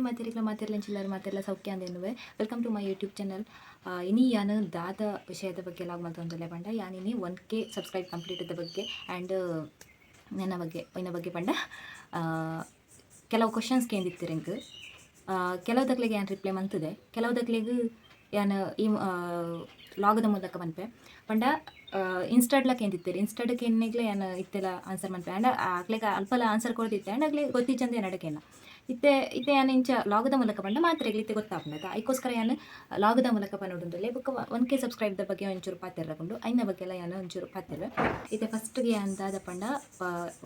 ಮಾತೆಲ್ಲ ಸೌಖ್ಯ ಅಂದೇನುವೆ welcome to my YouTube channel. ಇನಿ ಯಾನು ದಾದ ವಿಷಯದ ಬಗ್ಗೆ ಲಾಗ್ ಮಲ್ತೊಂದುಲ್ಲೆ ಪಂಡ ಯಾನಿನಿ 1K ಸಬ್ಸ್ಕ್ರೈಬ್ ಕಂಪ್ಲೀಟ್ ಇದ್ದ ಬಗ್ಗೆ ಆ್ಯಂಡ್ ನನ್ನ ಬಗ್ಗೆ ಪಂಡ ಕೆಲವು ಕ್ವಶನ್ಸ್ ಕೇಂದಿತ್ತು ರಿಂಗ್ ಕೆಲವುದಕ್ಲೆಗೆ ಏನು ರಿಪ್ಲೈ ಮಂತದೆ ಕೆಲವುದಕ್ಲೆಗೆ ಯಾನು ಈ ಲಾಗದ ಮೂಲಕ ಮನ್ಪೆ ಪಂಡ ಇನ್ಸ್ಟಾಡ್ಲಕ್ಕೆ ಏನಿತ್ತೀರಿ ಇನ್ಸ್ಟಾಡಕ್ಕೆ ಏನಿಗ್ಲೆ ಏನು ಇತ್ತೆಲ್ಲ ಆನ್ಸರ್ ಮನ್ಪೆ ಆ್ಯಂಡ್ ಆಗ್ಲಿಗೆ ಅಲ್ಪಲ್ಲ ಆನ್ಸರ್ ಕೊಡ್ತಿತ್ತೆ ಆ್ಯಂಡ್ ಆಗ್ಲಿ ಗೊತ್ತಿಚ್ಚಂದ ಏನಡಕೇನ ಇತ್ತೆ ಯಾನು ಇಂಚ ಲಾಗದ ಮೂಲಕ ಬಂಡ ಮಾತ್ರ ಇತ್ತೆ ಗೊತ್ತಾಗ್ನದ ಅದಕ್ಕೋಸ್ಕರ ಯಾನು ಲಾಗದ ಮೂಲಕ ಬಂದೊಡುಂದುಲ್ಲೆ ಬುಕ್ಕ 1K ಸಬ್ಸ್ಕ್ರೈಬ್ದ ಬಗ್ಗೆ ಒಂಚೂರು ಪಾತಿರ್ಕೊಂಡು ಐನ ಬಗ್ಗೆ ಎಲ್ಲ ಯಾನು ಒಂಚೂರು ಪಾತಿರ್ವೆ ಇತ್ತೆ ಫಸ್ಟ್ಗೆ ಅಂದಾದ ಪಂಡ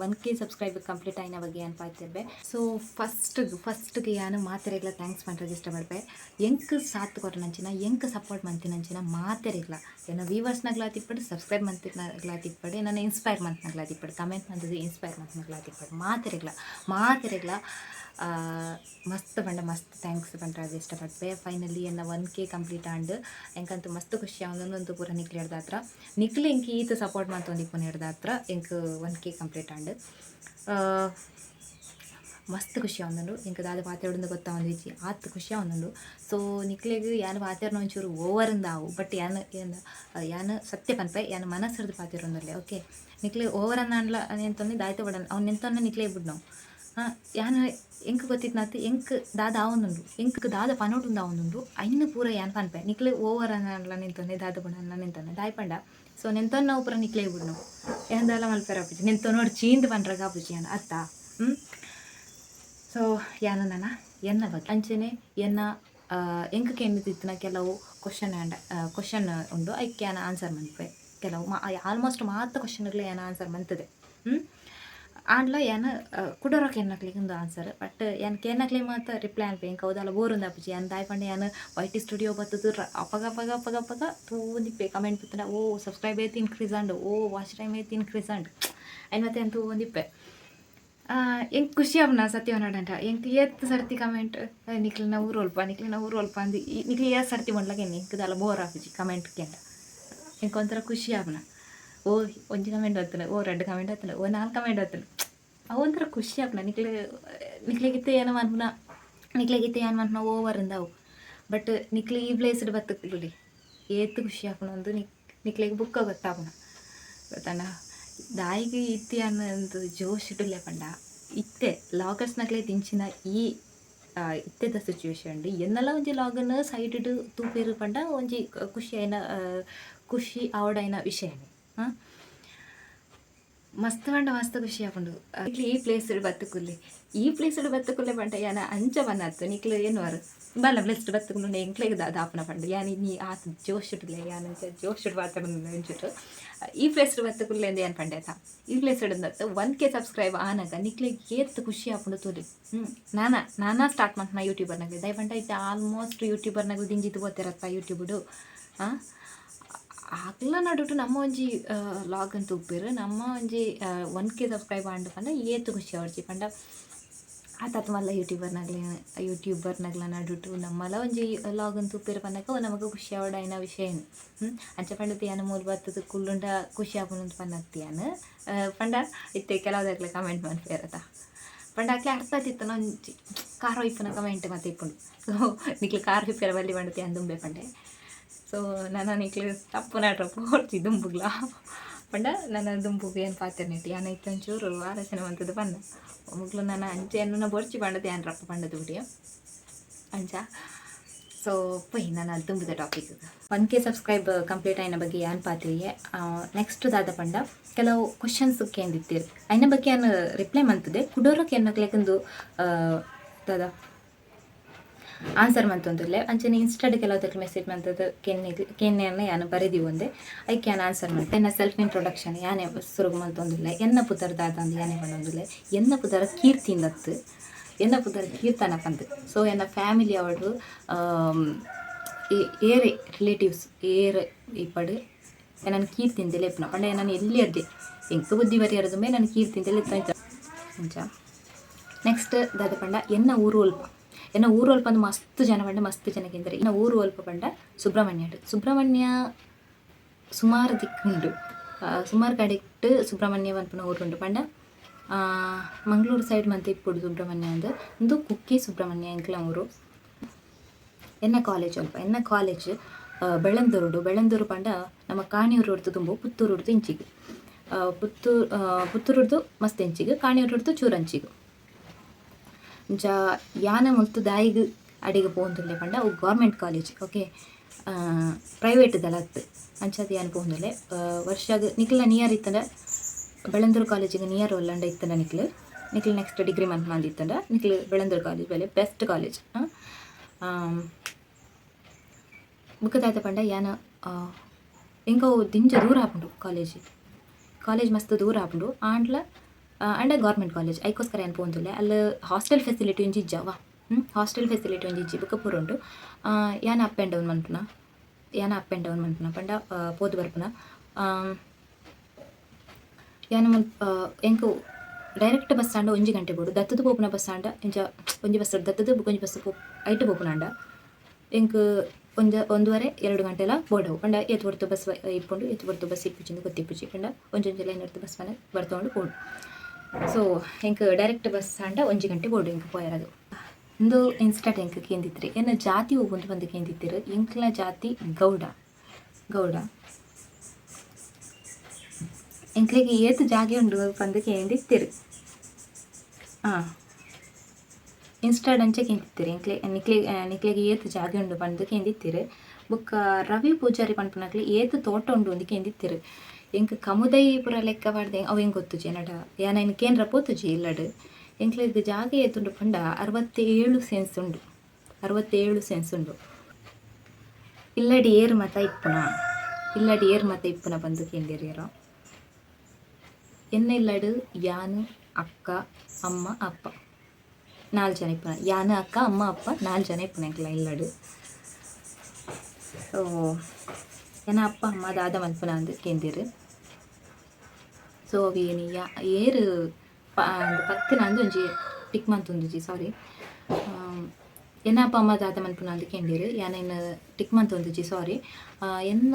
1K ಸಬ್ಸ್ಕ್ರೈಬ್ ಕಂಪ್ಲೀಟ್ ಐನ ಬಗ್ಗೆ ಏನು ಪಾತಿರ್ಬೆ. ಸೊ ಫಸ್ಟ್ಗೆ ಯಾನು ಮಾತೆರೆಗ್ಲ ಥ್ಯಾಂಕ್ಸ್ ಪಂಡ್ರೆ ಇಷ್ಟಪಡ್ಬೆ ಎಂಕ್ ಸಾತ್ ಕೊರನಂಚಿನ ಎಂಕ್ ಸಪೋರ್ಟ್ ಮಂತಿನಂಚಿನ ಮಾತೆರೆಗ್ಲ ಏನೋ ವ್ಯೂವರ್ಸ್ನಾಗ್ಲ ತಿಪ್ಪಡು ಸಬ್ಸ್ಕ್ರೈಬ್ ಮಂತಿನಾಗ್ಲ ತಿಪ್ಪಡು ನನ್ನ ಇನ್ಸ್ಪೈರ್ ಮಂತ್ನಾಗ್ಲ ತಿಪ್ಪಡು ಕಮೆಂಟ್ ಮಂತದ್ದು ಇನ್ಸ್ಪೈರ್ ಮಂತ್ನಾಗ್ಲ ತಿಪ್ಪಡು ಮಾತೆರೆಗ್ಲ ಮಸ್ತ್ ಪಂಡ ಮಸ್ತ್ ಥ್ಯಾಂಕ್ಸ್ ಪಂಡ್ರೆ ಅದು ಇಷ್ಟಪಡ್ಬೆ. ಫೈನಲಿ ಎಲ್ಲ 1K ಕಂಪ್ಲೀಟ್ ಆಂಡ್ ಎಂಕಂತೂ ಮಸ್ತ್ ಖುಷಿ ಒಂದೊಂದು ಪೂರ ನಿಕ್ಲಿ ಹಿಡ್ದ ಹತ್ರ ನಿಕ್ಲಿ ಎಂಕ್ ಈತ ಸಪೋರ್ಟ್ ಮಂತೊಂದಿಪ್ಪನ ಹಿಡ್ದ ಹತ್ರ ಎಂಕ್ 1K ಕಂಪ್ಲೀಟ್ ಆಂಡ್ ಮಸ್ತ್ ಖುಷಿ ಒಂದುಂಡು ಎಂಕ್ ದಾದ ಪಾತೆರೊಂದು ಗೊತ್ತಾ ಒಂದಿಜ್ಜಿ ಆತ್ ಖುಷಿ ಒಂದುಂಡು. ಸೊ ನಿಕ್ಲೆಗ್ ಯಾನು ಪಾತೆರ್ನ ಒಂಚೂರು ಓವರಿಂದ ಆವು ಬಟ್ ಯಾನು ಸತ್ಯ ಪನ್ಪೆ ಯಾನು ಮನಸ್ಸರ್ದು ಪಾತೆರೊಂದಲ್ಲೇ ಓಕೆ ನಿಕ್ಲೆ ಓವರ್ ಅನ್ನ ಎಂತಂದು ದಾಯ್ತು ಬಿಡ ಅವ್ನು ಎಂತನ್ನ ನಿಕ್ಲೆ ಬಿಡ್ ನಾವು ಯಾನು ಎಂಕ್ ಗೊತ್ತಿತ್ತು ಎಂಕ್ ದಾದ ಆವೊಂದುಂಡು ಎಂಕ್ ದಾದ ಪನೋಟುಂದು ಆವೊಂದುಂಡು ಐನು ಪೂರ ಯಾನು ಪನ್ಪೆ ನಿಕ್ಲೆ ಓವರ್ ಅನ್ನ ನಿಂತೊಂದೆ ದಾದ ಬುಡ ನಿಂತೊಂದೆ ದಾಯ್ ಪಂಡ. ಸೊ ನೆಂತೊನ್ನ ನಾವು ಪೂರ ನಿಕ್ಲೆ ಬಿಡ್ ನಾವು ಎಂದೆಲ್ಲ ಮಲ್ಪೆರ ಆಪುಜಿ ನೆಂತೊ ನೋಡಿ ಚೀಂದ್ ಪಂಡ್ರಾಗ ಆಪುಜಿ ಯಾನು ಅತ್ತ ಸೊ ಯಾನು ನನ್ನ ಎನ್ನ ಬಗ್ಗೆ ಅಂಚನೆ ಎನ್ನ ಎಂಕ್ ಕೇಂದಿತ್ತಿನ ಕೆಲವು ಕ್ವಶನ್ ಉಂಡು ಅದಕ್ಕೆ ಯಾನು ಆನ್ಸರ್ ಮನ್ಪೆ ಕೆಲವು ಆಲ್ಮೋಸ್ಟ್ ಮಾತ್ರ ಕ್ವಶನ್ಗಳು ಏನು ಆನ್ಸರ್ ಮಂತದೆ ಆಂಡ್ಲ ಏನು ಕುಡೋರಕ್ಕೆ ಎನ್ನಕ್ಲಿಗೆ ಒಂದು ಆನ್ಸರ್ ಬಟ್ ಏನು ಕೇನಕ್ಲಿ ಮಾತ್ರ ರಿಪ್ಲೈ ಅನ್ಪೆ ಎಂಕ ಹೌದಲ್ಲ ಬೋರುಂದು ಆಪುಜಿ ಏನು ದಾಯ್ಪಂಡೆ ಏನು YT ಸ್ಟುಡಿಯೋ ಬತ್ತದು ಅಪಗ ತೂಂದಿಪ್ಪೆ ಕಮೆಂಟ್ ಬಿತ್ತಂಡ ಓ ಸಬ್ಸ್ಕ್ರೈಬ್ ಏತ್ ಇನ್ಕ್ರೀಸ್ ಅಂಡ್ ಓ ವಾಚ್ ಟೈಮ್ ಏತ್ ಇನ್ಕ್ರೀಸ್ ಅಂಡ್ ಐನು ಮತ್ತೆ ಅಂತ ತೂಂದಿಪ್ಪೆ ಎಂಕ್ ಖುಷಿ ಅವನ ಸತ್ಯವನಡಂಟ ಎಂಕ್ ಏತ್ ಸರ್ತಿ ಕಮೆಂಟ್ ನಿಕ್ಲಿನ ಊರು ಅಲ್ಪ ಅಂದು ನಿಕ್ಲಿ ಏತ್ ಸರ್ತಿ ಮಾಡ್ಲಾಗೆ ಎಂಕದಲ್ಲ ಬೋರ್ ಆಪುಜಿ ಕಮೆಂಟ್ ಕೆಂಡ ಎಂಕ್ ಒಂಥರ ಖುಷಿ ಅವನ ಓ ಒಂಜಿ ಕಮೆಂಟ್ ಬರ್ತಲೆ ಓ 2 ಕಮೆಂಟ್ ಬರ್ತಲೆ ಓ 4 ಕಮೆಂಟ್ ಬರ್ತಲೆ ಅವು ಒಂಥರ ಖುಷಿ ಆಪನ ನಿಕ್ಲೆಗಿತ್ತೆ ಏನು ಮನ್ಪನ ಓವರಿಂದ ಅವು ಬಟ್ ನಿಕ್ಲೆ ಈ ಪ್ಲೇಸ್ಡ್ ಬತ್ತುಕುಲಿ ಏತ್ ಖುಷಿ ಆಪನ ಒಂದು ನಿಕ್ಲೆಗೆ ಬುಕ್ಕ ಗೊತ್ತಾಪನ ಗೊತ್ತಣ್ಣ ದಾಯಿಗೆ ಇತ್ತಿ ಅನ್ನೊಂದು ಜೋಶ್ ಇಟ್ಟುಲ್ಲೆ ಪಂಡ ಇತ್ತೆ ಲಾಗರ್ಸ್ನಾಗ್ಲೇ ದಿಂಚಿನ ಈ ಇತ್ತೆದ ಸಿಚುವೇಶನ್ ಎನ್ನೆಲ್ಲ ಒಂಜಿ ಲಾಗನ್ ಸೈಡ್ ಇಡು ತೂಪಿರು ಪಂಡ ಒಂಜಿ ಖುಷಿ ಆವಡೈನ ವಿಷಯನೇ ಮಸ್ತ್ ಪಂಡ ಮಸ್ತ್ ಖುಷಿ ಆಪುಂಡು ಈ ಪ್ಲೇಸ್ ಬತ್ತುಕುಲ್ಲೆ ಪಂಡ ಯಾನ ಅಂಚ ಬನ್ನತ್ತು ನಿಕ್ಲೆ ಏನುವಾರು ಬಲ್ಲ ಬ್ಲೆಸ್ಡ್ ಬತ್ತುಕೊಂಡು ಎಂಕ್ಲೆಗೆ ದಾಪನ ಪಂಡ ಯಾನು ನೀ ಆತ ಜೋಶ್ ಇಟ್ಟಲೆ ಯಾನಂಚ ಜೋಶ್ ಇಟ್ಟು ಮಾತಾಡೋದು ಅಂಚಿಟ್ಟು ಈ ಪ್ಲೇಸ್ ಬತ್ತುಕುಲ್ಲೆ ಎಂದು ಏನು ಪಂಡ ಆಯ್ತಾ ಈ ಪ್ಲೇಸ್ ಇಡಂದತ್ತು 1K ಸಬ್ಸ್ಕ್ರೈಬ್ ಆನಾಗ ನಿಕ್ಲೆಗೆ ಏತ್ ಖುಷಿ ಆಪುಂಡು ತೋರಿ ನಾನಾ ಸ್ಟಾರ್ಟ್ ಮಾಡ್ತಾನ ಯೂಟ್ಯೂಬರ್ನಾಗ ದಯಪಂಡ ಐತೆ ಆಲ್ಮೋಸ್ಟ್ ಯೂಟ್ಯೂಬರ್ನಾಗ ದಿಂಜಿತ್ತು ಗೊತ್ತಿರತ್ತ ಯೂಟ್ಯೂಬ್ಡು ಆಗ್ಲ ನಡುಟು ನಮ್ಮ ಒಂಜಿ ಲಾಗ್ ಅಂತ ಉಪ್ಪೇರು ನಮ್ಮ ಒಂಜಿ 1K ಸಬ್ಸ್ಕ್ರೈಬ್ ಆಂಡು ಪಂಡ ಏತು ಖುಷಿ ಆವಡ್ಜಿ ಪಂಡ ಆತ ಮಲ್ಲ ಯೂಟ್ಯೂಬರ್ನಾಗ್ಲ ನಡುಟು ನಮ್ಮಲ್ಲ ಒಂಜಿ ಲಾಗ್ ಅಂತ ಉಪ್ಪೇರು ಪನ್ನಕ ನಮಗೆ ಖುಷಿ ಆವಡ ಐನ ವಿಷಯನು ಅಂಚ ಪಂಡತಿ ಯಾನು ಮೂಲು ಬರ್ತದ ಕುಲ್ಲುಂಡ ಖುಷಿ ಆಪುಂಡು ಪನ್ನತ್ತಿ ಯಾನು ಪಂಡ ಇತ್ತೆ ಕೆಲವುದಾಗ್ಲೆ ಕಮೆಂಟ್ ಮನ್ಪೇರತ ಪಂಡ ಆಕ್ಲೆ ಅರ್ಥ ಆತಿತ್ತು ಒಂಜಿ ಕಾರ್ ಹೊಯ್ಪುನ ಕಮೆಂಟ್ ಮತ್ತೆ ಇಪ್ಪುಂಡು ಸೊ ನಿಕ್ಲೆ ಕಾರ್ ಹಿಪ್ಪೆರ ಬಲ್ಲಿ ಪಂಡತಿ ಅಂದುಂಬೆ ಪಂಡೆ. ಸೊ ನನ್ನ ನಿಕ್ಲೆ ತಪ್ಪು ನಾಟ್ರ ಪೋಡ್ತಿ ದುಂಬುಗ್ಲ ಪಂಡ ನನ್ನ ದುಂಬುಗೆ ಏನು ಪಾತಿರ್ನಿಟ್ಟು ಯಾನ ಇತ್ತಂಚೂರು ಆಲೋಚನೆ ಮಂತದ್ದು ಪಂಡ ಮುಗ್ಲು ನನ್ನ ಅಂಚೆ ಎನ್ನ ಬೊರ್ಚಿ ಪಂಡದು ಏನು ರಪ್ಪ ಪಂಡದು ಬಿಡಿಯೋ ಅಂಚ. ಸೊ ಪೈ ನಾನು ದುಂಬುದ ಟಾಪಿಕ್ 1K ಸಬ್ಸ್ಕ್ರೈಬ್ ಕಂಪ್ಲೀಟ್ ಆಯ್ನ ಬಗ್ಗೆ ಏನು ಪಾತಿಗೆ ನೆಕ್ಸ್ಟ್ ದಾದ ಪಂಡ ಕೆಲವು ಕ್ವಶನ್ಸ್ ಕೇಂದಿತ್ತೀರಿ ಐನ ಬಗ್ಗೆ ಏನು ರಿಪ್ಲೈ ಮಂತದೆ ಕುಡೋರಕ್ಕೆ ಎನ್ನಕ್ಲೆಗೊಂದು ದಾದ ಆನ್ಸರ್ ಮಂತೊಂದುಲ್ಲೆ ಅಂಚನೆ ಇನ್ಸ್ಟಾಡ್ ಕೆಲವುದಕ್ಕೆ ಮೆಸೇಜ್ ಮಂತದ್ದು ಕೆನ್ನೆಯನ್ನು ಯಾನು ಬರೆದಿವು ಒಂದೆ ಅದಕ್ಕೆ ಯಾನು ಆನ್ಸರ್ ಮಾಡ್ತೆ ಎನ್ನ ಸೆಲ್ಫ್ ಇಂಟ್ರೊಡಕ್ಷನ್ ಯಾನೇ ಸುರುಗು ಮಂತೊಂದುಲ್ಲೆ ಎನ್ನ ಪುದರ್ ದಾದ ಅಂದು ಯಾನೇ ಬಂದೊಂದುಲ್ಲೆ ಎನ್ನ ಪುದರ ಕೀರ್ತಿಂದತ್ತು ಎನ್ನ ಪುದರ ಕೀರ್ತನ ಪಂದು. ಸೊ ಎನ್ನ ಫ್ಯಾಮಿಲಿ ಅವಳು ಏರೆ ರಿಲೇಟಿವ್ಸ್ ಏರೆ ಇಪ್ಪಡು ನಾನು ಕೀರ್ತಿಂದೆಲೆ ಎಪ್ಪನ ಪಂಡ ನಾನು ಎಲ್ಲಿ ಅದ್ದೆ ಎಂಕ ಬುದ್ಧಿ ಬರೆಯರದು ಮೇಲೆ ನಾನು ಕೀರ್ತಿಂದೆಲೆ ಎತ್ತ ಅಂಚ. ನೆಕ್ಸ್ಟ್ ದಾದ ಪಂಡ ಎನ್ನ ಊರು ಅಲ್ಪ ಅಂದು ಮಸ್ತ್ ಜನ ಪಂಡ ಮಸ್ತ್ ಜನಕ್ಕಿಂತಾರೆ ಇನ್ನು ಊರು ಅಲ್ಪ ಪಂಡ ಸುಬ್ರಹ್ಮಣ್ಯ ಸುಮಾರು ದಿಕ್ಕುಂಡು ಸುಮಾರು ಕಡೆ ಇಟ್ಟು ಸುಬ್ರಹ್ಮಣ್ಯ ಪನ್ಪುನ ಊರುಂಡು ಪಂಡ ಮಂಗಳೂರು ಸೈಡ್ ಮತ್ತೆ ಇಪ್ಪುಡು ಸುಬ್ರಹ್ಮಣ್ಯ ಒಂದು ಕುಕ್ಕೆ ಸುಬ್ರಹ್ಮಣ್ಯ ಎಂಕ್ಲ ಊರು. ಎನ್ನ ಕಾಲೇಜ್ ಎನ್ನ ಕಾಲೇಜ್ ಬೆಳ್ಳಂದೂರು ಪಂಡ ನಮ್ಮ ಕಾಣಿಯೂರು ಹೊಡ್ದು ತುಂಬು ಪುತ್ತೂರು ಹೊಡ್ದು ಇಂಚಿಗೆ ಪುತ್ತೂರು ಹೊಡ್ದು ಮಸ್ತ್ ಇಂಚಿಗೆ ಕಾಣಿಯೂರು ಹೊಡ್ದು ಚೂರಂಚಿಗೆ ಯಾನ ಮುಲ್ತು ದಾಯಿಗೆ ಅಡಿಗೆ ಪೋಂದುಲ್ಲೆ ಪಂಡ ಅವು ಗೌರ್ಮೆಂಟ್ ಕಾಲೇಜ್. ಓಕೆ, ಪ್ರೈವೇಟ್ ದಲತ್ತು ಅಂಚದು ಯಾನು ಪೋಂದುಲ್ಲೆ ವರ್ಷದ ನಿಕ್ಲ ನಿಯರ್ ಇತ್ತಂಡ ಬೆಳ್ಳಂದೂರು ಕಾಲೇಜಿಗೆ ನಿಯರ್ ಒಲ್ಲಂಡ ಇತ್ತಂಡ ನಿಕ್ಲು ನೆಕ್ಸ್ಟ್ ಡಿಗ್ರಿ ಮಂದಿತ್ತಂಡ ನಿಕ್ಲು ಬೆಳ್ಳಂದೂರು ಕಾಲೇಜ್ ಬೆಲೆ ಬೆಸ್ಟ್ ಕಾಲೇಜ್. ಬುಕ್ಕದಾದ ಪಂಡ ಯಾನ ಎಂಕ ದಿಂಜ ದೂರ ಆಪುಂಡು ಕಾಲೇಜ್ ಮಸ್ತ್ ದೂರ ಆಪುಂಡು ಅಂಡ ಗೌರ್ಮೆಂಟ್ ಕಾಲೇಜ್ ಐಕೋಸ್ಕರ ಏನು ಪೋಂದುಲ್ಲೆ ಅಲ್ಲಿ ಹಾಸ್ಟೆಲ್ ಫೆಸಿಲಿಟಿ ಒಂಜಿ ಇಜ್ಜವ. ಹಾಸ್ಟೆಲ್ ಫೆಸಿಲಿಟಿ ಒಂಜಿ ಇಜ್ಜಿ ಬುಕ್ಕ ಪೂರ ಉಂಟು. ಯಾನ ಅಪ್ ಆ್ಯಂಡ್ ಡೌನ್ ಮನ್ಪುನ ಪಂಡ ಪೋದು ಬರ್ಪುನ ಯಾನ ಎಂಕು ಡೈರೆಕ್ಟ್ ಬಸ್ ಸ್ಟ್ಯಾಂಡ್ 1 ಗಂಟೆ ಬೋಡು ದತ್ತದ ಪೋಪುನ ಬಸ್ ಸ್ಟ್ಯಾಂಡ್ ಇಂಚ ಒಂಜಿ ಬಸ್ ದತ್ತದ ಒಂಜಿ ಬಸ್ ಐಟು ಪೋಪುನಾಂಡ ಎಂಕ್ 1:30-2 ಗಂಟೆಲ ಬೋಡವು ಪಂಡ ಎತ್ತು ಹೊರ್ತು ಬಸ್ ಇಪ್ಪುಂಡು ಎತ್ತು ಹೊರ್ತು ಬಸ್ ಇಪ್ಪುಚಿಂದು ಗೊತ್ತಿಪ್ಪುಚಿ ಪಂಡ ಒಂಜೊಂಜಿ ಲೈನ್ ಹೊರ್ತು ಬಸ್ ಮನೆ ಬರ್ತೊಂಡು ಪೋಡು. ಸೊ ಎಂಕ್ ಡೈರೆಕ್ಟ್ ಬಸ್ ಸ್ಟ್ಯಾಂಡ 1 ಗಂಟೆ ಬೋಡು ಎಂಕ್ ಪೋಯರದು. ಒಂದು ಇನ್ಸ್ಟಾಟ್ ಎಂಕ್ ಕೇಂದಿತ್ರಿ ಎನ್ನ ಜಾತಿ ಹೋಗುಂದು ಬಂದು ಕೇಂದಿತ್ತಿರು ಎಂಕ್ಲ ಜಾತಿ ಗೌಡ ಎಂಕ್ಲೆಗೆ ಏತು ಜಾಗೆ ಉಂಡು ಬಂದು ಕೇಂದಿತ್ತಿರು. ಇನ್ಸ್ಟಾಡ್ ಅಂಚೆ ಕೇಂದಿತ್ತಿರು ನಿಕ್ಲೆಗೆ ಏತು ಜಾಗೆ ಉಂಡು ಬಂದು ಕೇಂದಿತ್ತಿರು. ಬುಕ್ಕ ರವಿ ಪೂಜಾರಿ ಪನ್ಪುನಕ್ಲೆ ಏತು ತೋಟ ಉಂಡು ಒಂದು ಕೇಂದಿತ್ತಿರು. ಎಂಕ್ ಕಮುದೈ ಪುರ ಲೆಕ್ಕ ಪಾಡ್ದೆ ಅವು ಹೆಂಗೆ ಗೊತ್ತುಜಿ ನಡ ಯಾನ ಇನ್ನು ಕೇಂದ್ರ ಪೋತುಜಿ ಇಲ್ಲಡು ಎಂಕ್ಲೆಗ್ ಜಾಗೆ ಏತುಂಡು ಪಂಡ 67 ಸೆನ್ಸ್ ಉಂಡು. ಇಲ್ಲಡಿ ಏರು ಮತ ಇಪ್ಪುನ ಬಂದು ಕೇಂದಿರಿಯರೋ ಎನ್ನ ಇಲ್ಲಡು ಯಾನು ಅಕ್ಕ ಅಮ್ಮ ಅಪ್ಪ 4 ಜನ ಇಪ್ಪುನ. ಯಾನು ಅಕ್ಕ ಅಮ್ಮ ಅಪ್ಪ 4 ಜನ ಇಪ್ಪುನ ಎಂಕ್ಲ ಇಲ್ಲಡು. ಸೊ ಎನ್ನ ಅಪ್ಪ ಅಮ್ಮ ದಾದ ಮಲ್ಪುನ ಅಂದು ಕೇಂದಿರು. ಸೊ ಅವೇನು ಏರು ಪತ್ತಿನ ಅಂದು ಒಂಜಿ ಟಿಕ್ ಮಂತೊಂದುಜಿ ಸಾರಿ ಎನ್ನ ಅಪ್ಪ ಅಮ್ಮ ದಾದ ಮಲ್ಪುನ ಅಂದು ಕೇಂದಿರು ಯಾನ ಇನ್ನು ಟಿಕ್ ಮಂತೊಂದುಜಿ ಸಾರಿ. ಎನ್ನ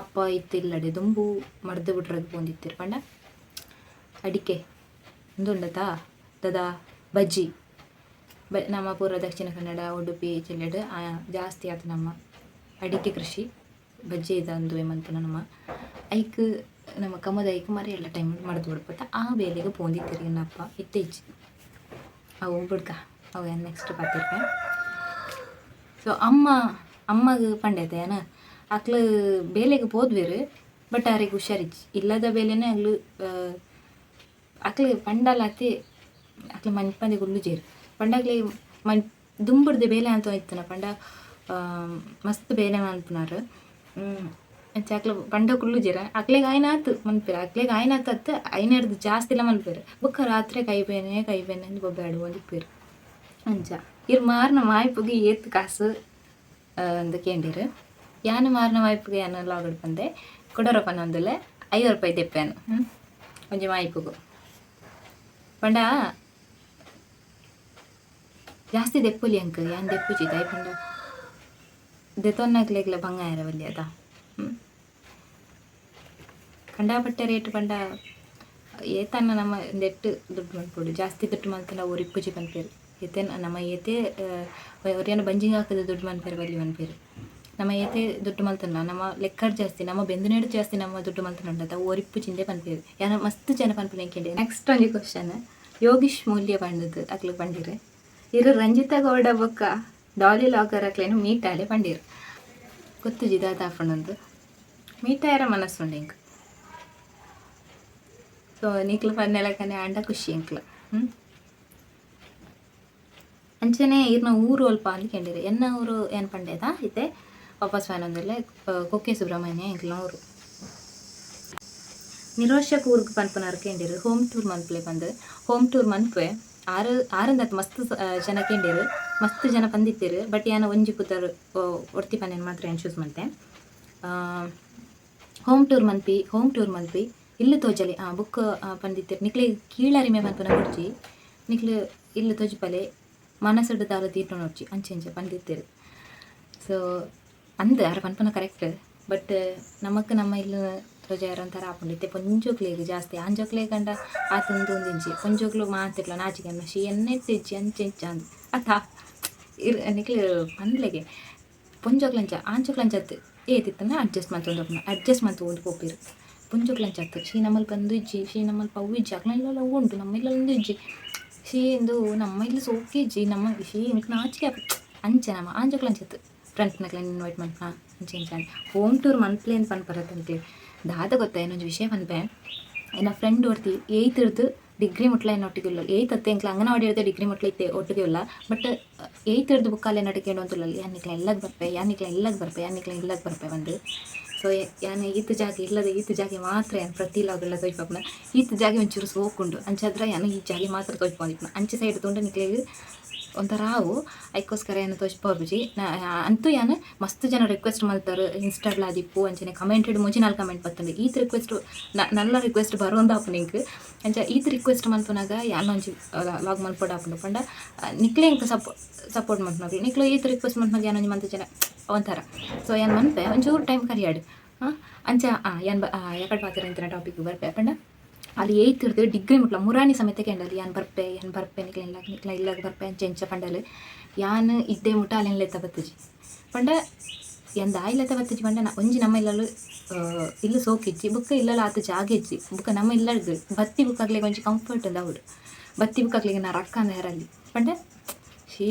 ಅಪ್ಪ ಇತ್ತಿಲ್ಲಡೆ ದುಂಬು ಮಡ್ದು ಬಿಟ್ರದು ಪೋಂದಿತ್ತಿರು ಪಂಡ ಅಡಿಕೆ ಉಂದುಂಡತಾ ದದಾ ಬಜ್ಜಿ ನಮ್ಮ ಪೂರ ದಕ್ಷಿಣ ಕನ್ನಡ ಉಡುಪಿ ಜಿಲ್ಲೆಡ್ ಜಾಸ್ತಿ ಆಯ್ತು ನಮ್ಮ ಅಡಿಕೆ ಕೃಷಿ ಬಜ್ಜಿ ಇದಂದು ಏಮಂತನ ನಮ್ಮ ಐಕ್ ನಮ್ಮ ಕಮ್ಮದ ಐಕ್ ಮರಿ ಎಲ್ಲ ಟೈಮ್ ಮಡ್ದು ಬಿಡ್ಬೋತ ಆ ಬೇಲೆಗೆ ಪೋಂದಿತ್ತಿರಿ ಏನಪ್ಪ ಇತ್ತೀಚೆ ಅವು ಬಿಡ್ಕ ಅವು ನೆಕ್ಸ್ಟ್ ಬರ್ತಿರ್ಪೆ. ಸೊ ಅಮ್ಮಗೆ ಪಂಡೈತೆ ಏನ ಅಕ್ಲು ಬೇಲೆಗೆ ಪೋದ್ವೇರು ಬಟ್ ಅವ್ರಿಗೆ ಹುಷಾರಿಜ್ಜಿ ಇಲ್ಲದ ಬೇಲೆನೇ ಅಕ್ಲು ಪಂಡಲಾತಿ ಅಕ್ಲು ಮನ್ಪಂದೆ ಗುಳ್ಳುಜೇರು ಪಂಡಾಗ್ಲಿ ದುಂಬುಡ್ದೆ ಬೇಲೆ ಅಂತ ಇತ್ತನ ಪಂಡ ಮಸ್ತ್ ಬೇಲೆ ಮನ್ಪುನಾರು ಅಕ್ಲು ಪಂಡ ಕುಳ್ಳುಜೇರ ಅಕ್ಲೆಗೆ ಆಯ್ನಾತು ಮನ್ಪೇರು ಅಕ್ಲೆಗೆ ಆಯ್ನಾತ ಐನಾಡ್ದು ಜಾಸ್ತಿ ಇಲ್ಲ ಮನ್ಪೇರು ಬುಕ್ಕ ರಾತ್ರಿ ಕೈಬೇನೆ ಅಂತ ಬೊಬ್ಬಾಡು ಒಂದಿಪ್ಪೇರು ಅಂಚ ಇವ್ರು ಮಾರ್ನ ಮಾಯ್ಪುಗೆ ಏತ್ ಕಾಸು ಅಂತ ಕೇಂದಿರು. ಯಾನು ಮಾರ್ನ ಮಾಯ್ಪುಗೆ ಯಾನು ಲಾಗಡ್ ಬಂದೆ ಕೊಡೋರಪ್ಪನ ಒಂದಲ್ಲೇ 5 ರೂಪಾಯಿ ದೆಪ್ಪೇನು ಒಂಜಿ ಮಾಯ್ಪುಗು ಪಂಡ ಜಾಸ್ತಿ ದೆಪ್ಪುಲಿ ಅಂಕ ಯಾನ್ ದೆಪ್ಪುಜಿ ತಾಯಿ ಪಂಡ ದೆತೊನ್ನಾಗ್ಲೆಗ್ಲ ಬಂಗಾರ ಬಲ್ಲಿ ಅದ ಕಂಡಾಪಟ್ಟೆ ರೇಟ್ ಪಂಡ ಏತನ್ನ ನಮ್ಮ ದೆಟ್ಟು ದುಡ್ಡು ಮಾಡ್ಕೊಡು ಜಾಸ್ತಿ ದುಡ್ಡು ಮಾಡ್ತಾನೆ ಅವ್ರು ಇಪ್ಪುಜಿ ಪನ್ಪೇರು ಏತೆ ನಮ್ಮ ಏತೆ ಅವ್ರೇನು ಬಂಜಿಂಗ್ ಹಾಕಿದ ದುಡ್ಡು ಮನ್ಪೇರು ಬಲ್ಲಿ ಮನ್ಪೇರು ನಮ್ಮ ಏತೆ ದುಡ್ಡು ಮಲ್ತನ ನಮ್ಮ ಲೆಕ್ಕಡ್ ಜಾಸ್ತಿ ನಮ್ಮ ಬೆಂದಿನೇಡು ಜಾಸ್ತಿ ನಮ್ಮ ದುಡ್ಡು ಮಲ್ತನಂಡತ ಓರಿಪ್ಪು ಚಿಂದೆ ಪನ್ಪೇರು ಯಾನ ಮಸ್ತ್ ಜನ ಪನ್ಪನೆ ಕೇಳಿ. ನೆಕ್ಸ್ಟ್ ಒಂದು ಕ್ವಶನ್ ಯೋಗೀಶ್ ಮೂಲ್ಯ ಪಂಡದು ಅಕ್ಲು ಪಂಡಿರು ಇರು ರಂಜಿತಾ ಗೌಡ ಬೊಕ್ಕ ಡಾಲಿ ಲಾಗರ್ ಅಕ್ಲೇನು ಮೀಟ್ ಆಲೆ ಪಂಡಿರು ಗೊತ್ತು ಜಿದಾದ ಹಾಕೊಂಡೊಂದು ಮೀಟ್ ಆಯರ ಮನಸ್ಸುಂಡು ಇಂಕ್. ಸೊ ನೀಕ್ಲು ಪನ್ನೆಲಕನೆ ಆಂಡ ಖುಷಿ ಇಂಕ್ಲು ಅಂಚನೆ ಇರ್ನ ಊರು ಅಲ್ಪ ಅಂತ ಕೇಳಿರಿ ಎನ್ನ ಊರು ಏನು ಪಂಡೇದ ಇತ್ತೆ ವಾಪಸ್ ಫ್ಯಾನೊಂದಲ್ಲೇ ಕೊಕ್ಕೆ ಸುಬ್ರಹ್ಮಣ್ಯ ಎಂಕ್ಲ ಊರು ನಿರೋಷಕ್ ಊರ್ಗೆ ಪನ್ಪುನಾರು ಕೇಂದಿರು ಹೋಮ್ ಟೂರ್ ಮನ್ಪಲೆ ಬಂದು ಹೋಮ್ ಟೂರ್ ಮನ್ಪೆ ಆರಂದತ್ತು ಮಸ್ತ್ ಜನ ಕೇಂದಿರು ಮಸ್ತ್ ಜನ ಬಂದಿತ್ತಿರು ಬಟ್ ಯಾನ ಒಂಜಿ ಪುತ್ತರು ಒರ್ತಿ ಪನ್ನೇನು ಮಾತ್ರ ಏನು ಚೂಸ್ ಮಾಡ್ತೆ ಹೋಮ್ ಟೂರ್ ಮನ್ಪಿ ಇಲ್ಲು ತೋಜಲಿ ಬುಕ್ ಪಂದಿತ್ತಿರು ನಿಕ್ಲೆ ಕೀಳರಿಮೆ ಮನ್ಪುನ ಗುಡ್ಜಿ ನಿಕ್ಲು ಇಲ್ಲು ತೋಜಪಲೆ ಮನಸ್ಸುಡು ದಾಲ ತೀರ್ಟು ನೋಡ್ಜಿ ಅಂಚೆ ಪಂದಿತ್ತಿರು. ಸೊ ಅಂದು ಯಾರು ಪನ್ಪನ ಕರೆಕ್ಟ್ ಬಟ್ ನಮಕ್ ನಮ್ಮ ಇಲ್ಲಿ ತೋಜಾರ ಒಂಥರ ಆಪುಂಡು ಪೊಂಜೋಕ್ಲೆಗ್ ಜಾಸ್ತಿ ಆಂಜೋಕ್ಲೆ ಕಂಡ ಆತಂದು ಒಂದಿಂಚಿ ಪೊಂಜೋಕ್ಲು ಮಾತಿರ್ಲ ನಾಚಿಕೆ ಅನ್ನ ಶಿ ಎಣ್ಣೆ ತೆಜ್ಜಿ ಅಂಚೆ ಅಂದು ಅತ್ತ ನಿಕ್ಲೆ ಪಂದ್ಲೆಗೆ ಪೊಂಜೋಕ್ಲಂಚ ಆಂಚೋಕ್ಲಂಚತ್ತು ಏತಿತ್ತಂದ್ರೆ ಅಡ್ಜಸ್ಟ್ ಮಂತು ಒಂದು ಪೋಪಿರು ಪುಂಜೋಕ್ಲಂಚತ್ತು ಶಿ ನಮ್ಮಲ್ಲಿ ಬಂದು ಇಜ್ಜಿ ಶಿ ನಮ್ಮಲ್ಲಿ ಪವು ಇಜ್ಜಿ ಅಕ್ಲೆಲ್ಲ ಉಂಟು ನಮ್ಮ ಇಲ್ಲೊಂದು ಇಜ್ಜಿ ಶಿ ಎಂದು ನಮ್ಮ ಇಲ್ಲಿ ಸೋಕೆ ಇಜ್ಜಿ ನಮ್ಮ ಶಿ ಇಂಕ್ ನಾಚಿಕೆ ಅಂಚೆ ನಮ್ಮ ಆಂಜೋಕ್ಲಂಚತ್ತು ಫ್ರೆಂಡ್ಸ್ನಕ್ಲೆ ಇನ್ವೈಟ್ ಮಾಡ್ತಾ ಅಂಚೆ ಅಂಚೆ ಹೋಮ್ ಟೂರ್ ಮನ್ಪ್ಲೆ ಅಂತ ಪನ್ಪರತ್ತಂಕ್ಲೆ ದಾದ ಗೊತ್ತಾ ಏನೊಂದು ವಿಷಯ ಪನ್ಪೆ ಏನ ಫ್ರೆಂಡ್ ಒಡ್ತಿ ಏಯ್ತಿರ್ದು ಡಿಗ್ರಿ ಮುಟ್ಲ ಏನು ಒಟ್ಟಿಗೆ ಇಲ್ಲ ಏಯ್ತತ್ತೆ ಎಂಕ್ಲ ಅಂಗನವಾಡಿ ಇರುತ್ತೆ ಡಿಗ್ರಿ ಮುಟ್ಲ ಇತ್ತೆ ಒಟ್ಟಿಗೆ ಇಲ್ಲ ಬಟ್ ಏಯ್ತಿರ್ದು ಬುಕ್ಕಲ್ಲೇ ನಟಿಕೊಂಡು ಅಂತಲ್ಲ ಯಾನಿಕ್ಲ ಎಲ್ಲಕ್ಕೆ ಬರ್ಪೆ ಯಾನಿಕ್ಲ ಇಲ್ಲಕ್ಕೆ ಬರ್ಪೆ ಒಂದು ಸೊ ಯಾನು ಈತ ಜಾಗ ಇಲ್ಲದೆ ಈತ ಜಾಗೆ ಮಾತ್ರ ಏನು ಪ್ರತಿ ಲಾಗೆಲ್ಲ ತೊಯ್ಪಪ್ಪನ ಈತ ಜಾಗೆ ಒಂಚೂರು ಸೋಕುಂಡು ಅಂಚಾದ್ರೆ ಯಾನು ಈ ಜಾಗೆ ಮಾತ್ರ ತೊಯ್ಪೊಂದಿಪ್ಪನ ಅಂಚೆ ಸೈಡ್ ತೊಂಡು ನಿಕ್ಲೆಗೆ ಒಂಥರಾವು ಅದಕ್ಕೋಸ್ಕರ ಏನು ತೋಚ್ಬೋಬುಜಿ ಅಂತೂ ಯಾನು ಮಸ್ತ್ ಜನ ರಿಕ್ವೆಸ್ಟ್ ಮಾಡ್ತಾರೆ ಇನ್ಸ್ಟಾಗ್ಲ ದಿಪ್ಪು ಅಂಚನೆ ಕಮೆಂಟೆಡ್ ಮುಂಚೆ ನಾಲ್ಕು ಕಮೆಂಟ್ ಬರ್ತಂಡೆ ಈತ ರಿಕ್ವೆಸ್ಟ್ ನಲ್ಲ ರಿಕ್ವೆಸ್ಟ್ ಬರೋಂದಾಪು ನಿಂಗೆ ಅಂಚ ಈತ ರಿಕ್ವೆಸ್ಟ್ ಮನ್ಪನಾಗ ಯಾನೊಂಜಿ ಲಾಗ್ ಮಲ್ಪೋಡು ಹಾಕೊಂಡು ಪಂಡ ನಿಕ್ಲೆ ಇಂಕ ಸಪೋರ್ಟ್ ಮಾಡ್ನಾಗ್ಲಿ ನಿಕ್ಲೆ ಈತ ರಿಕ್ವೆಸ್ಟ್ ಮಾಡ್ನಾಗ ಯಾನೊಂಜಿ ಮಂತ ಜನ ಒಂಥರ ಸೊ ಏನು ಮನ್ಪೆ ಒಂಚೂರು ಟೈಮ್ ಕರಿಯಾಡು ಅಂಚ ಏನು ಯಾಕಡೆ ಪಾತ್ರ ಇಂಥ ಟಾಪಿಕ್ ಬರ್ಪೆ ಪಂಡ ಅಲ್ಲಿ ಏಯ್ತಿರ್ದು ಡಿಗ್ರಿ ಮುಟ್ಲ ಮುರಾಣಿ ಸಮೇತ ಕೆಂಡಲ್ಲಿ ಏನು ಬರ್ಪೆ ನಿಕ್ಲ ಇಲ್ಲಾಗ ಬರ್ಪೆ ಅಂಚೆ ಪಂಡಲು ಯಾನು ಇದ್ದೇ ಮುಟ್ಟ ಅಲ್ಲಿ ಲೆತ್ತ ಬತ್ತಜಿ ಪಂಡ ಎಂದ ಲೆತ್ತ ಬತ್ತಜಿ ಪಂಡ ಒಂಜಿ ನಮ್ಮ ಇಲ್ಲಲು ಇಲ್ಲ ಸೋಕಿಜ್ಜಿ ಬುಕ್ಕ ಇಲ್ಲಲ್ಲ ಆತ ಜಾಗ ಇಜ್ಜಿ ಬುಕ್ಕ ನಮ್ಮ ಇಲ್ಲಡ್ದು ಬತ್ತಿ ಬುಕ್ ಆಗ್ಲಿಕ್ಕೆ ಒಂಚಿ ಕಂಫರ್ಟ್ ಅಂದ ಅವ್ರು ಬತ್ತಿ ಬುಕ್ ಆಗ್ಲಿಕ್ಕೆ ನಾ ರೊಕ್ಕ ಅಂದ ಯಾರಲ್ಲಿ ಪಂಡ ಶೀ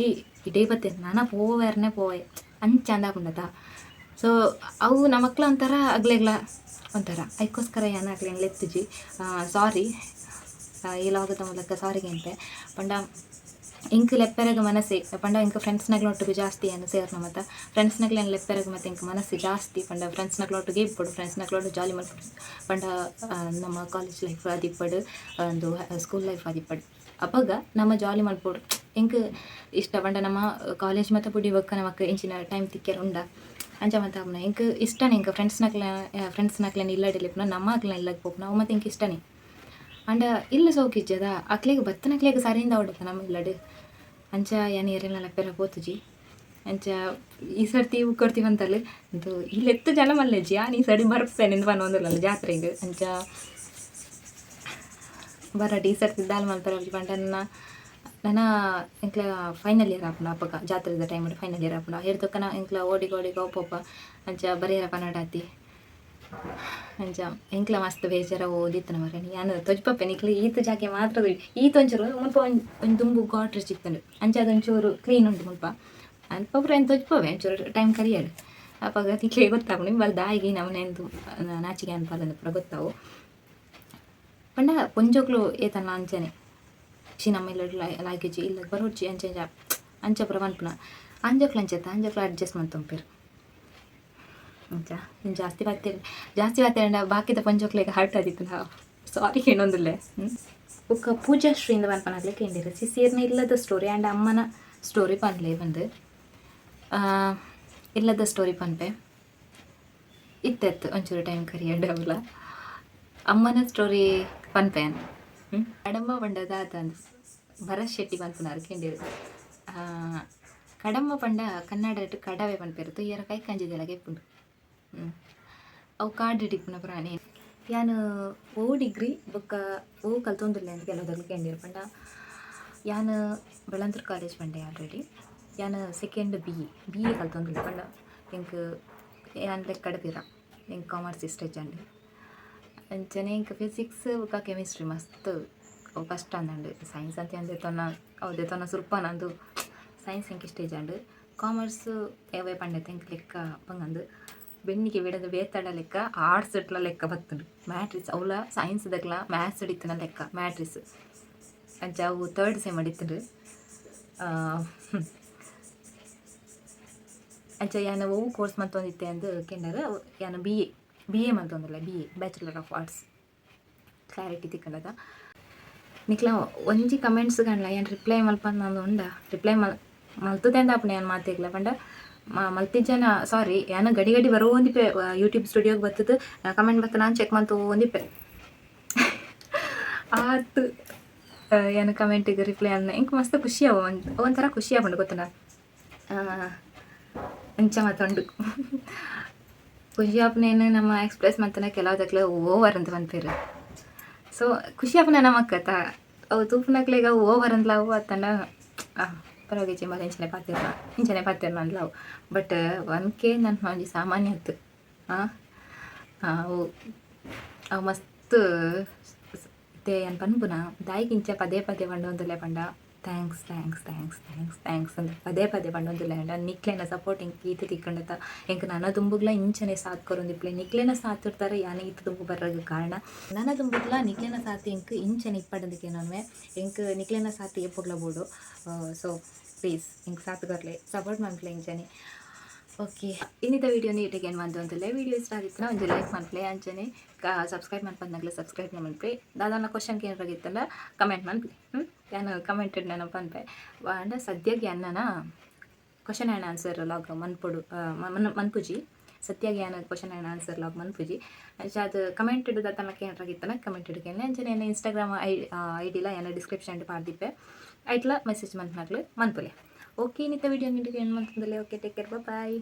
ಇಡೇ ಬತ್ತೆ ನಾನು ಪೋವೆ ಅಂಚ ಅಂದ ಪುಂಡತ ಸೊ ಅವು ನಮ್ಮ ಮಕ್ಳು ಒಂಥರ ಅಗ್ಲೆಗ್ಲ ಒಂಥರ ಅದಕ್ಕೋಸ್ಕರ ಏನಾಗಲಿ ಲೆತ್ತಿಜಿ ಸಾರಿ ಈ ಲಾಗದ ಮೂಲಕ ಸಾರಿಗೆ ಅಂತೆ ಪಂಡ ಇಂಕ್ ಲೆಪ್ಪೆರಗ ಮನಸ್ಸೆ ಪಂಡ ಇಂಕ ಫ್ರೆಂಡ್ಸ್ನಗ್ಲೊಟ್ಟಿಗೆ ಜಾಸ್ತಿ ಏನು ಸೇರ್ನ ಮತ್ತು ಫ್ರೆಂಡ್ಸ್ನಗ್ಲು ಏನು ಲೆಪ್ಪೆರಗ ಮತ್ತು ಇಂಕ ಮನಸ್ಸು ಜಾಸ್ತಿ ಪಂಡ ಫ್ರೆಂಡ್ಸ್ನಗ್ಲೊಟ್ಟಿಗೆ ಇಪ್ಪಡು ಫ್ರೆಂಡ್ಸ್ನಗ್ಲೊಟ್ಟು ಜಾಲಿ ಮಾಡ್ಬಿಡು ಪಂಡ ನಮ್ಮ ಕಾಲೇಜ್ ಲೈಫ್ ಅದಿಪ್ಪಡು ಒಂದು ಸ್ಕೂಲ್ ಲೈಫ್ ಅದಿಪ್ಪಡು ಅವಾಗ ನಮ್ಮ ಜಾಲಿ ಮಾಡ್ಬೋದು ಇಂಕ ಇಷ್ಟ ಪಂಡ ನಮ್ಮ ಕಾಲೇಜ್ ಮತ್ತು ಬುಡಿ ಬಕ್ಕ ನಮಕ್ಕೆ ಇಂಚಿನ ಟೈಮ್ ತಿಕ್ಕ್ಯಾರ ಉಂಡ ಅಂಚ ಮತ್ತು ಅವನ ಇಂಕ ಇಷ್ಟನೇ ಇಂಕ ಫ್ರೆಂಡ್ಸ್ನಕ್ಲೇನು ಇಲ್ಲಡಿಲಿಪ್ನ ನಮ್ಮ ಅಕ್ಲೆನ ಇಲ್ಲಕ್ಕೆ ಹೋಗ್ನ ಅವು ಮತ್ತು ಇಂಕ ಇಷ್ಟನೇ ಅಂಡ ಇಲ್ಲ ಸೌಕಿಜ್ಜದ ಅಕ್ಲೆಗೆ ಬತ್ತನಕ್ಲೆಗೆ ಸರಿಯಿಂದ ಹೊಡತ ನಮ್ಮ ಇಲ್ಲಡು ಅಂಚ ಏನು ಏರೆಲ್ಲ ಲೆಪ್ಪೆಲ್ಲ ಹೋತುಜಿ ಅಂಚ ಈ ಸರ್ತಿ ಇವು ಕೊಡ್ತೀವಂತಲ್ಲ ಅದು ಇಲ್ಲೆತ್ತು ಜನ ಮಲ್ಲೆಜ್ಜಿ ಈ ಸರಿ ಬರ್ಪೆ ನಿಂದು ಬಂದೊಂದಿಲ್ಲ ಜಾತ್ರೆಗೆ ಅಂಚ ಬರಡಿ ಈ ಸರ್ತಿ ದಾಲ್ ಮಲ್ಪರ ಪಂಡ ನನ್ನ ಇಂಕ್ಲ ಫೈನಲ್ ಇಯರ್ ಆಪುಂಡು ಅಪ್ಪಗ ಜಾತ್ರೆದ ಟೈಮಲ್ಲಿ ಫೈನಲ್ ಇಯರ್ ಆಪುಂಡು ಹಿಡ್ದಕ್ಕನ ಇಂಕ್ಲ ಓಡಿಗೆ ಒಪ್ಪೊಪ್ಪ ಅಂಚ ಬರೆಯರ ಪನ್ನಡಾತಿ ಅಂಚ ಇಂಕ್ಲ ಮಸ್ತ್ ಬೇಜಾರ ಓದಿತ್ತು ಮರಣಿ ನಾನು ತೊಜ್ಪಪ್ಪೆ ನಿಕ್ಲಿ ಈತ ಜಾಗೆ ಮಾತ್ರ ಈತ ಒಂಚೂರು ಮುಲ್ಪ ಒಂದು ದುಂಬು ಗಾಟ್ರ್ ಚಿಕ್ಕಂಡು ಅಂಚ ಅದೊಂಚೂರು ಕ್ಲೀನ್ ಉಂಟು ಮುಲ್ಪ ಅಲ್ಪೊಬ್ರು ಏನು ತೊಜ್ಪವೆ ಒಂಚೂರು ಟೈಮ್ ಕರಿಯಾಡು ಅಪ್ಪಾಗ ನಿಕ್ಲೆ ಗೊತ್ತಾಗು ನಿಮ್ಮ ಬಲ್ ದಾಯಿಗೆ ನಮ್ಮನೆಂದು ನಾಚಿಕೆ ಅನ್ಪಾಲಂದು ಪುರ ಗೊತ್ತಾವು ಪಂಡ ಪೊಂಜೋಕ್ಲು ಏತನ ಅಂಚನೆ ಶಿ ನಮ್ಮ ಇಲ್ಲ ಲಾಯ್ಕೆಜಿ ಇಲ್ಲ ಬರೋಡ್ಚಿ ಅಂಚ ಪುರ ಮನ್ಪುನ ಅಂಜೋಕ್ಲು ಅಡ್ಜಸ್ಟ್ ಮಾಡ್ತಂಪೇರು ಅಂಚ ಇನ್ನು ಜಾಸ್ತಿ ಬಾತೇಂಡ ಬಾಕಿದ ಪಂಜೋಕ್ಲೆಗೆ ಹರ್ಟ್ ಆದಿತ್ತು ನಾವು ಸಾರಿ ಏನೊಂದಿಲ್ಲೆ ಬುಕ್ಕ ಪೂಜಾಶ್ರೀಯಿಂದ ಪನ್ಪನಾಗ್ಲಿಕ್ಕೆ ಏನಿರ ಸಿಸಿರ್ನ ಇಲ್ಲದ ಸ್ಟೋರಿ ಆ್ಯಂಡ್ ಅಮ್ಮನ ಸ್ಟೋರಿ ಪನ್ಲೆ ಬಂದು ಇಲ್ಲದ ಸ್ಟೋರಿ ಪನ್ಪೆ ಇತ್ತೆತ್ತು ಒಂಚೂರು ಟೈಮ್ ಕರಿಯಂಡ ಅವಲ್ಲ ಅಮ್ಮನ ಸ್ಟೋರಿ ಪನ್ಪೇನ್ ಕಡಂಬ ಪಂಡದ ಆತಂದು ಭರತ್ ಶೆಟ್ಟಿ ಪನ್ಪುನಾರು ಕೆಂಡಿರು ಕಡಂಬ ಪಂಡ ಕನ್ನಡ ಕಡವೆ ಪನ್ಪೇರು ತುಯ್ಯರ ಕೈ ಕಂಜಿದೆಲ್ಲ ಗೆಪ್ಪುಂಡು ಅವು ಕಾರ್ಡ್ ಟಿಪ್ಪುನ ಪ್ರಾಣಿ ಯಾನು ಓ ಡಿಗ್ರಿ ಬೊಕ್ಕ ಓ ಕಲ್ತೊಂದಿಲ್ಲ ಅಂತ ಕೆಲವುದಲ್ಲಿ ಕೆಂಡಿರು ಪಂಡ ಯಾನು ಬೆಳಂತೂರು ಕಾಲೇಜ್ ಪಂಡೆ ಆಲ್ರೆಡಿ ಯಾನು ಸೆಕೆಂಡ್ ಬಿ ಎ ಕಲ್ತೊಂದಿಲ್ಲ ಪಂಡ ಇಂಕ್ ಯಾನ್ ಲೆಕ್ಕಡ ಪಿರ ಇಂಕ್ ಕಾಮರ್ಸ್ ಸ್ಟೇಜ್ ಅಂಡು ಅಂಚನೆ ಇಂಕ ಫಿಸಿಕ್ಸ್ ಬೊಕ್ಕ ಕೆಮಿಸ್ಟ್ರಿ ಮಸ್ತ್ ಅವು ಕಷ್ಟ ಅಂದಂಡು ಸೈನ್ಸ್ ಅಂತ ಅಂದೆ ತೊನ್ನ ಸುಲ್ಪ ನಂದು ಸೈನ್ಸ್ ಇಂಕ ಸ್ಟೇಜ್ ಅಂಡು ಕಾಮರ್ಸ್ ಯಾವೇ ಪಂಡತೆ ಇಂಕ ಲೆಕ್ಕ ಪಂಗಂದು ಬೆನ್ನಿಗೆ ಬಿಡದ ಬೇತಾಡ ಲೆಕ್ಕ ಆರ್ಟ್ಸ್ ಇಟ್ಲ ಲೆಕ್ಕ ಬತ್ತುಂಡು ಮ್ಯಾಟ್ರಿಸ್ ಅವಳ ಸೈನ್ಸ್ ದಕ್ಲ ಮ್ಯಾಥ್ಸ್ ಹಿಡಿತನ ಲೆಕ್ಕ ಮ್ಯಾಟ್ರಿಸ್ ಅಂಚ ಅವು ಥರ್ಡ್ ಸೆಮ್ ಹಿಡಿತುಂಡು ಅಂಚ ಯಾನು ಅವು ಕೋರ್ಸ್ ಮಂತೊಂದಿತ್ತೆ ಅಂದು ಕೆಂಡರ ಯಾನು ಬಿ ಎ ಮಂತೊಂದಿಲ್ಲ B A bachelor of arts clarity ತಿಕ್ಕಂಡದ ನಿಕ್ಲ ಒಂಜಿ ಕಮೆಂಟ್ಸ್ ಕಾಣಲ ಏನು ರಿಪ್ಲೈ ಮಲ್ಪ ನಾನು ಉಂಡ ರಿಪ್ಲೈ ಮಲ್ತದೆ ಅಂತ ಅಪ್ಪನ ಏನು ಮಾತಿಗ್ಲ ಪಂಡ ಮಲ್ತಿಜ್ಜನ ಸಾರಿ ಯಾನು ಗಡಿ ಬರೋ ಒಂದಿಪ್ಪೆ ಯೂಟ್ಯೂಬ್ ಸ್ಟುಡಿಯೋಗೆ ಬರ್ತದೆ ಕಮೆಂಟ್ ಬರ್ತದೆ ನಾನು ಚೆಕ್ ಮಾಡ್ತು ಒಂದಿಪ್ಪೆ ಆತು ಏನು ಕಮೆಂಟಿಗೆ ರಿಪ್ಲೈ ಅನ್ನ ಇಂಕ ಮಸ್ತ್ ಖುಷಿ ಒಂಥರ ಖುಷಿ ಆಗ್ಬಂಡು ಗೊತ್ತನ ಅಂಚ ಮಾತೊಂಡು ಖುಷಿ ಆಪನೇನು ನಮ್ಮ ಎಕ್ಸ್ಪ್ರೆಸ್ ಮಂತನ ಕೆಲವುದಕ್ಲೆ ಓವರ್ ಅಂತ ಬಂದ್ಪೇರು. ಸೊ ಖುಷಿ ಆಪನ ನಮ್ಮಕ್ಕತ್ತ ಅವು ತೂಪನಕ್ಲೆ ಈಗ ಓವರ್ ಅಂದ್ಲಾವು ಅತ್ತಂಡ ಪರವಾಗಿ ಮಗ ಇಂಚನೆ ಪಾತಿರ್ನ ಅಂದ್ಲಾವು. ಬಟ್ ಒನ್ಕೆ ನನ್ನ ಒಂಜಿ ಸಾಮಾನ್ಯ ಇತ್ತು. ಅವು ಅವು ಮಸ್ತ್ ತೆ ಏನು ಪನ್ಪುನ ದಾಯಿಗಿಂಚ ಪದೇ ಪದೇ ಬಂಡೊಂದುಲ್ಲೆ ಪಂಡ thanks thanks thanks thanks thanks ಅಂತ ಪದೇ ಪದೇ ಬಂಡೊಂದುಲ್ಲೆ ಅಂಡ ನಿಕ್ಲೆನ ಸಪೋರ್ಟಿಂಗ್ ಈತ ತಿಕ್ಕಂಡತ ಎಂಕ್ ನನ್ನ ದುಂಬುಗ್ಲ ಇಂಚನೆ ಸಾಥ್ ಕೊರೊಂದಿಪ್ಲೆ ನಿಕ್ಲೆನ ಸಾಥ್ ಇರ್ತಾರೆ ಯಾನೆ ಈತ ದುಂಬು ಬರ್ರಗ ಕಾರಣ ನನ್ನ ದುಂಬುಗ್ಲ ನಿಕ್ಲೆನ ಸಾಥ್ ಎಂಕ್ ಇಂಚನೆ ಇಪ್ಪಡಂದಕ್ಕೆ ನಾನು ಎಂಕ್ ನಿಕ್ಲೆನ ಸಾಥ್ ಎಪ್ಪುಗ್ಲ ಬೋಡು. ಸೊ ಪ್ಲೀಸ್ ಎಂಕ್ ಸಾಥ್ ಬರ್ಲೆ ಸಪೋರ್ಟ್ ಮಾಡ್ಲೆ ಇಂಚನೆ. ಓಕೆ ಇನ್ನಿತ ವೀಡಿಯೋ ನೀಟಿಗೆ ಏನು ಬಂದು ಅಂತಲೇ ವೀಡಿಯೋ ಇಷ್ಟ ಆಗಿತ್ತು ಒಂದು ಲೈಕ್ ಮಾಡ್ಪ್ಲೆ ಅಂಚನೆ ಸಬ್ಸ್ಕ್ರೈಬ್ ಮಾಡ್ಕೊಂಡಾಗಲೇ ಸಬ್ಸ್ಕ್ರೈಬ್ ಮಾಡ್ಪ್ಲೆ ದಾದಾನ ಕ್ವಶನ್ಗೆ ಏನಾಗಿತ್ತಲ್ಲ ಕಮೆಂಟ್ ಮಾಡ್ಪ್ಲಿ. ನಾನು ಕಮೆಂಟೆಡ್ ನಾನು ಪನ್ಪೆ ಅಂಡ ಸದ್ಯಕ್ಕೆ ಅನ್ನನ ಕ್ವಶನ್ ಆ್ಯಂಡ್ ಆನ್ಸರ್ ಲಾಗ್ ಮನ್ಪೊಡು ಮನ್ಪುಜಿ ಸತ್ಯಾಗಿ ಏನು ಕ್ವಶನ್ ಆ್ಯಂಡ್ ಆನ್ಸರ್ ಲಾಗ್ ಮನ್ಪುಜಿ ಅದು ಕಮೆಂಟ್ ಇಡೋದ ತನಕ ಏನಾಗಿತ್ತನ ಕಮೆಂಟ್ ಇಡ್ಕೇನೆ ಅಂಚನೆ ಏನು ಇನ್ಸ್ಟಾಗ್ರಾಮ್ ಐ ಡಿಲ ಏನೋ ಡಿಸ್ಕ್ರಿಪ್ಷನ್ ಪಾಡ್ದಿಪ್ಪೆ ಐಟ್ಲ ಮೆಸೇಜ್ ಮನ್ಪುನಾಗ್ಲಿ ಮನ್ಪುಲೆ. ಓಕೆ ಇನ್ನಿತ ವೀಡಿಯೋ ನೀಟಿಗೆ ಏನು ಮಾಡ್ತಂದಲೇ. ಓಕೆ ಟೇಕ್ ಕೇರ್ ಬಾಯ್.